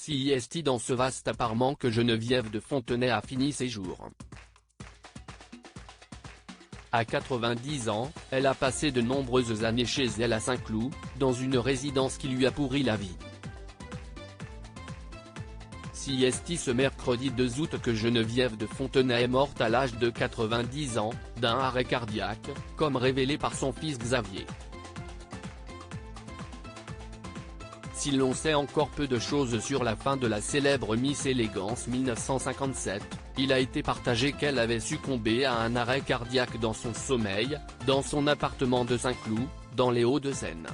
Siesti dans ce vaste appartement que Geneviève de Fontenay a fini ses jours. À 90 ans, elle a passé de nombreuses années chez elle à Saint-Cloud, dans une résidence qui lui a pourri la vie. Siesti ce mercredi 2 août que Geneviève de Fontenay est morte à l'âge de 90 ans, d'un arrêt cardiaque, comme révélé par son fils Xavier. Si l'on sait encore peu de choses sur la fin de la célèbre Miss Élégance 1957, il a été partagé qu'elle avait succombé à un arrêt cardiaque dans son sommeil, dans son appartement de Saint-Cloud, dans les Hauts-de-Seine.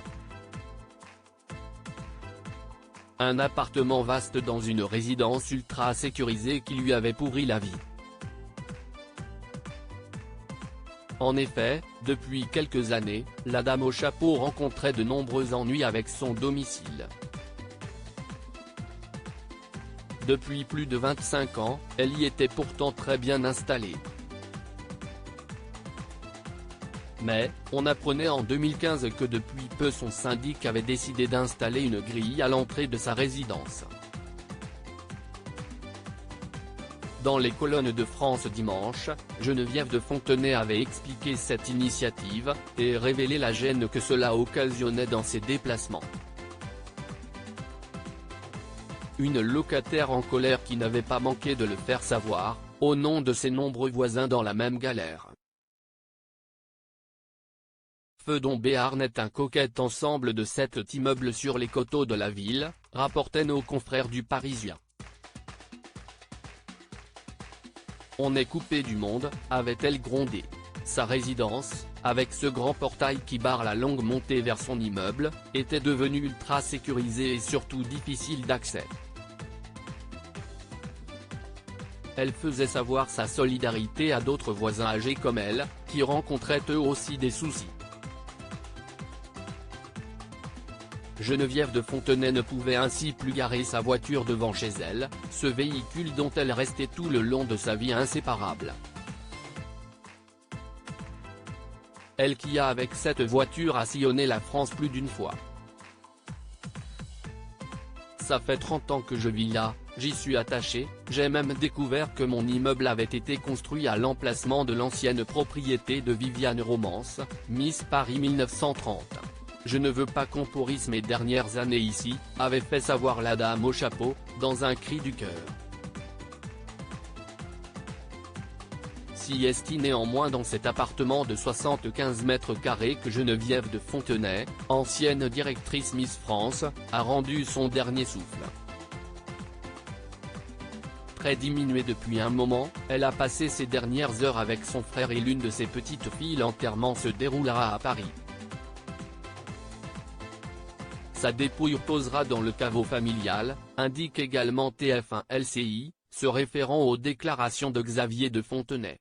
Un appartement vaste dans une résidence ultra sécurisée qui lui avait pourri la vie. En effet, depuis quelques années, la dame au chapeau rencontrait de nombreux ennuis avec son domicile. Depuis plus de 25 ans, elle y était pourtant très bien installée. Mais, on apprenait en 2015 que depuis peu son syndic avait décidé d'installer une grille à l'entrée de sa résidence. Dans les colonnes de France Dimanche, Geneviève de Fontenay avait expliqué cette initiative, et révélé la gêne que cela occasionnait dans ses déplacements. Une locataire en colère qui n'avait pas manqué de le faire savoir, au nom de ses nombreux voisins dans la même galère. Feudon Béarn est un coquet ensemble de 7 immeubles sur les coteaux de la ville, rapportaient nos confrères du Parisien. On est coupé du monde, avait-elle grondé. Sa résidence, avec ce grand portail qui barre la longue montée vers son immeuble, était devenue ultra sécurisée et surtout difficile d'accès. Elle faisait savoir sa solidarité à d'autres voisins âgés comme elle, qui rencontraient eux aussi des soucis. Geneviève de Fontenay ne pouvait ainsi plus garer sa voiture devant chez elle, ce véhicule dont elle restait tout le long de sa vie inséparable. Elle qui a avec cette voiture a sillonné la France plus d'une fois. Ça fait 30 ans que je vis là, j'y suis attaché, j'ai même découvert que mon immeuble avait été construit à l'emplacement de l'ancienne propriété de Viviane Romance, Miss Paris 1930. Je ne veux pas qu'on pourrisse mes dernières années ici, avait fait savoir la dame au chapeau, dans un cri du cœur. Siesti néanmoins dans cet appartement de 75 mètres carrés que Geneviève de Fontenay, ancienne directrice Miss France, a rendu son dernier souffle. Très diminuée depuis un moment, elle a passé ses dernières heures avec son frère et l'une de ses petites filles. L'enterrement se déroulera à Paris. Sa dépouille posera dans le caveau familial, indique également TF1 LCI, se référant aux déclarations de Xavier de Fontenay.